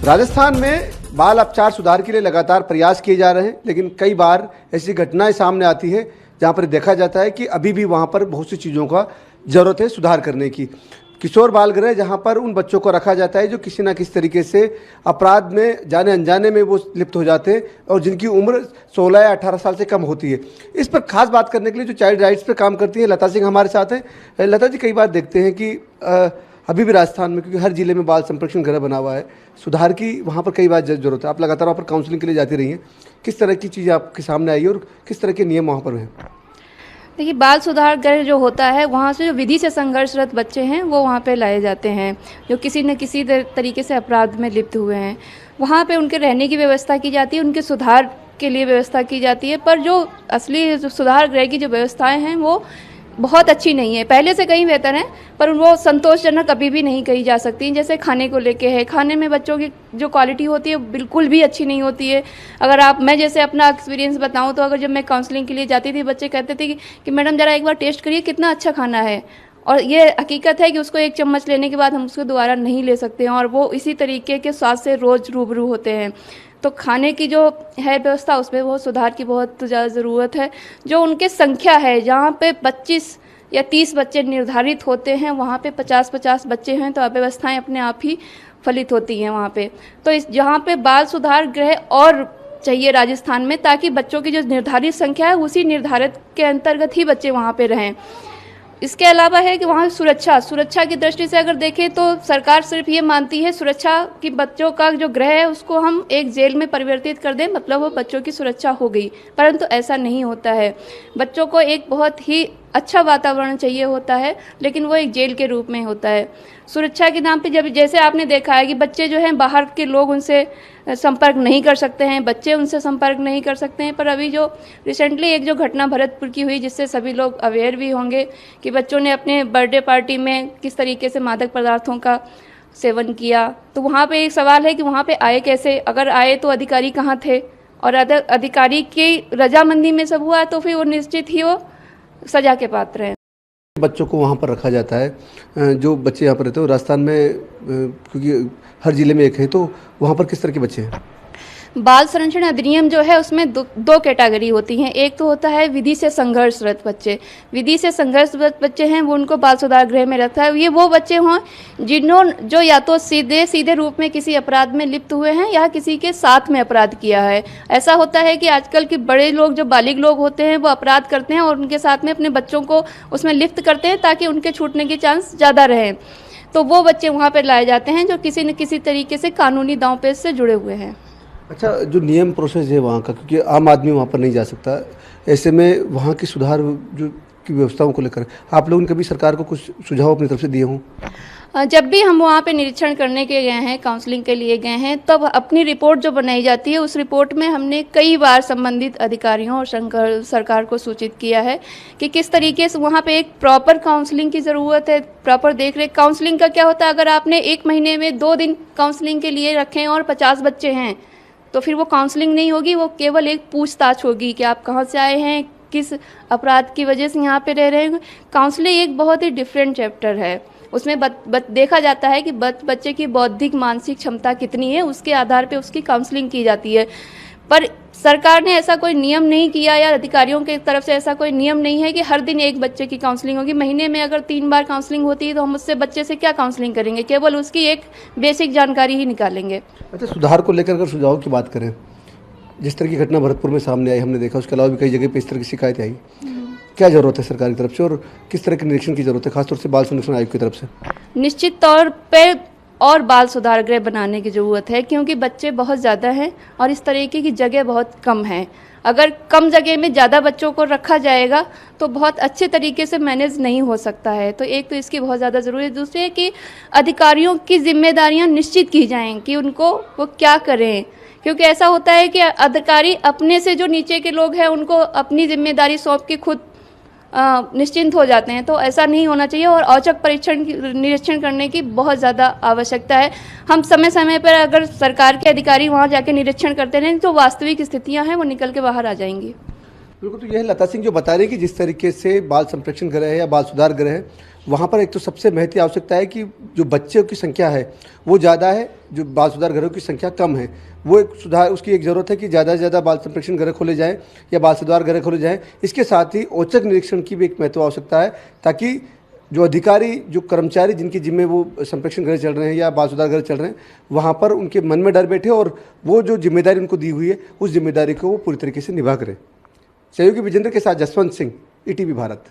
राजस्थान में बाल अपचार सुधार के लिए लगातार प्रयास किए जा रहे हैं, लेकिन कई बार ऐसी घटनाएं सामने आती है जहां पर देखा जाता है कि अभी भी वहां पर बहुत सी चीज़ों का ज़रूरत है सुधार करने की। किशोर बाल गृह जहां पर उन बच्चों को रखा जाता है जो किसी न किसी तरीके से अपराध में जाने अनजाने में वो लिप्त हो जाते हैं और जिनकी उम्र 16 या 18 साल से कम होती है। इस पर खास बात करने के लिए जो चाइल्ड राइट्स पर काम करती है लता सिंह हमारे साथ हैं। लता जी, कई बार देखते हैं कि अभी भी राजस्थान में, क्योंकि हर जिले में बाल संरक्षण गृह बना हुआ है, सुधार की वहाँ पर कई बार जरूरत है। आप लगातार वहाँ पर काउंसलिंग के लिए जाती रही हैं, किस तरह की चीज़ें आपके सामने आई है और किस तरह के नियम वहाँ पर हैं? देखिए, बाल सुधार गृह जो होता है वहाँ से जो विधि से संघर्षरत बच्चे हैं वो वहाँ पे लाए जाते हैं, जो किसी न किसी तरीके से अपराध में लिप्त हुए हैं। वहाँ पे उनके रहने की व्यवस्था की जाती है, उनके सुधार के लिए व्यवस्था की जाती है। पर जो असली जो सुधार गृह की जो व्यवस्थाएं हैं वो बहुत अच्छी नहीं है, पहले से कहीं बेहतर है, पर वो संतोषजनक अभी भी नहीं कही जा सकती। जैसे खाने को लेके है, खाने में बच्चों की जो क्वालिटी होती है बिल्कुल भी अच्छी नहीं होती है। अगर मैं जैसे अपना एक्सपीरियंस बताऊं तो अगर जब मैं काउंसलिंग के लिए जाती थी, बच्चे कहते थे कि मैडम ज़रा एक बार टेस्ट करिए कितना अच्छा खाना है, और ये हकीकत है कि उसको एक चम्मच लेने के बाद हम उसको दोबारा नहीं ले सकते हैं, और वो इसी तरीके के स्वाद से रोज़ रूबरू होते हैं। तो खाने की जो है व्यवस्था उसमें बहुत सुधार की बहुत ज़्यादा ज़रूरत है। जो उनके संख्या है, जहाँ पे 25 या 30 बच्चे निर्धारित होते हैं वहाँ पे 50-50 बच्चे हैं, तो अव्यवस्थाएं अपने आप ही फलित होती हैं वहाँ पे। तो इस जहाँ पे बाल सुधार गृह और चाहिए राजस्थान में, ताकि बच्चों की जो निर्धारित संख्या है उसी निर्धारित के अंतर्गत ही बच्चे वहाँ पे रहें। इसके अलावा है कि वहाँ सुरक्षा की दृष्टि से अगर देखें तो सरकार सिर्फ ये मानती है सुरक्षा कि बच्चों का जो गृह है उसको हम एक जेल में परिवर्तित कर दें, मतलब वो बच्चों की सुरक्षा हो गई, परंतु ऐसा नहीं होता है। बच्चों को एक बहुत ही अच्छा वातावरण चाहिए होता है, लेकिन वो एक जेल के रूप में होता है। सुरक्षा के नाम पे जब जैसे आपने देखा है कि बच्चे जो हैं बाहर के लोग उनसे संपर्क नहीं कर सकते हैं, बच्चे उनसे संपर्क नहीं कर सकते हैं। पर अभी जो रिसेंटली एक जो घटना भरतपुर की हुई, जिससे सभी लोग अवेयर भी होंगे कि बच्चों ने अपने बर्थडे पार्टी में किस तरीके से मादक पदार्थों का सेवन किया, तो वहाँ पे एक सवाल है कि वहाँ पे आए कैसे, अगर आए तो अधिकारी कहाँ थे, और अधिकारी की रजामंदी में सब हुआ तो फिर वो निश्चित ही वो सजा के पात्र हैं। बच्चों को वहाँ पर रखा जाता है, जो बच्चे यहाँ पर रहते हैं राजस्थान में, क्योंकि हर जिले में एक है, तो वहाँ पर किस तरह के बच्चे हैं? बाल संरक्षण अधिनियम जो है उसमें दो कैटेगरी होती हैं। एक तो होता है विधि से संघर्षरत बच्चे। विधि से संघर्षरत बच्चे हैं वो उनको बाल सुधार गृह में रखा है। ये वो बच्चे हों जो या तो सीधे रूप में किसी अपराध में लिप्त हुए हैं या किसी के साथ में अपराध किया है। ऐसा होता है कि आजकल के बड़े लोग, जो बालिग लोग होते हैं, वो अपराध करते हैं और उनके साथ में अपने बच्चों को उसमें लिप्त करते हैं ताकि उनके छूटने के चांस ज़्यादा रहें। तो वो बच्चे वहाँ पर लाए जाते हैं जो किसी न किसी तरीके से कानूनी दांवपेच से जुड़े हुए हैं। अच्छा, जो नियम प्रोसेस है वहाँ का, क्योंकि आम आदमी वहाँ पर नहीं जा सकता, ऐसे में वहाँ की सुधार जो की व्यवस्थाओं को लेकर आप लोगों ने कभी सरकार को कुछ सुझाव अपनी तरफ से दिए हों? जब भी हम वहाँ पे निरीक्षण करने के गए हैं, काउंसलिंग के लिए गए हैं, तब अपनी रिपोर्ट जो बनाई जाती है उस रिपोर्ट में हमने कई बार संबंधित अधिकारियों और सरकार को सूचित किया है कि किस तरीके से वहाँ पे एक प्रॉपर काउंसलिंग की ज़रूरत है, प्रॉपर देख रेख। काउंसलिंग का क्या होता है, अगर आपने 1 महीने में 2 दिन काउंसलिंग के लिए रखें और 50 बच्चे हैं तो फिर वो काउंसलिंग नहीं होगी, वो केवल एक पूछताछ होगी कि आप कहाँ से आए हैं, किस अपराध की वजह से यहाँ पे रह रहे हैं। काउंसलिंग एक बहुत ही डिफरेंट चैप्टर है, उसमें देखा जाता है कि बच्चे की बौद्धिक मानसिक क्षमता कितनी है, उसके आधार पे उसकी काउंसलिंग की जाती है। पर सरकार ने ऐसा कोई नियम नहीं किया या अधिकारियों की तरफ से ऐसा कोई नियम नहीं है कि हर दिन एक बच्चे की काउंसलिंग होगी। महीने में अगर 3 बार काउंसलिंग होती है तो हम उससे बच्चे से क्या काउंसलिंग करेंगे, केवल उसकी एक बेसिक जानकारी ही निकालेंगे। अच्छा, सुधार को लेकर अगर सुझाव की बात करें, जिस तरह की घटना भरतपुर में सामने आई हमने देखा, उसके अलावा भी कई जगह पर इस तरह की शिकायतें आई, क्या ज़रूरत है सरकार की तरफ से और किस तरह के निरीक्षण की ज़रूरत है, खासतौर से बाल संरक्षण आयोग की तरफ से? निश्चित तौर पर और बाल सुधार गृह बनाने की ज़रूरत है, क्योंकि बच्चे बहुत ज़्यादा हैं और इस तरीके की जगह बहुत कम है। अगर कम जगह में ज़्यादा बच्चों को रखा जाएगा तो बहुत अच्छे तरीके से मैनेज नहीं हो सकता है। तो एक तो इसकी बहुत ज़्यादा ज़रूरी है, दूसरी है कि अधिकारियों की जिम्मेदारियां निश्चित की जाएं कि उनको वो क्या करें, क्योंकि ऐसा होता है कि अधिकारी अपने से जो नीचे के लोग हैं उनको अपनी जिम्मेदारी सौंप के खुद निश्चिंत हो जाते हैं। तो ऐसा नहीं होना चाहिए और औचक निरीक्षण करने की बहुत ज़्यादा आवश्यकता है। हम समय समय पर अगर सरकार के अधिकारी वहाँ जाके निरीक्षण करते रहें तो वास्तविक स्थितियाँ हैं वो निकल के बाहर आ जाएंगी। बिल्कुल, तो यह लता सिंह जो बता रही है कि जिस तरीके से बाल संरक्षण गृह है या बाल सुधार गृह है वहाँ पर एक तो सबसे महती आवश्यकता है कि जो बच्चों की संख्या है वो ज़्यादा है, जो बाल सुधार गृहों की संख्या कम है। वो एक सुधार, उसकी एक ज़रूरत है कि ज़्यादा से ज़्यादा बाल संप्रेक्षण गृह खोले जाएँ या बाल सुधार गृह खोले जाएँ। इसके साथ ही औचक निरीक्षण की भी एक महत्व आवश्यकता है, ताकि जो अधिकारी, जो कर्मचारी जिनके जिम्मे वो संप्रेक्षण गृह चल रहे हैं या बाल सुधार गृह चल रहे हैं, वहाँ पर उनके मन में डर बैठे और वो जो जिम्मेदारी उनको दी हुई है उस जिम्मेदारी को वो पूरी तरीके से निभा करें। सहयोगी विजेंद्र के साथ जसवंत सिंह, ईटीवी भारत।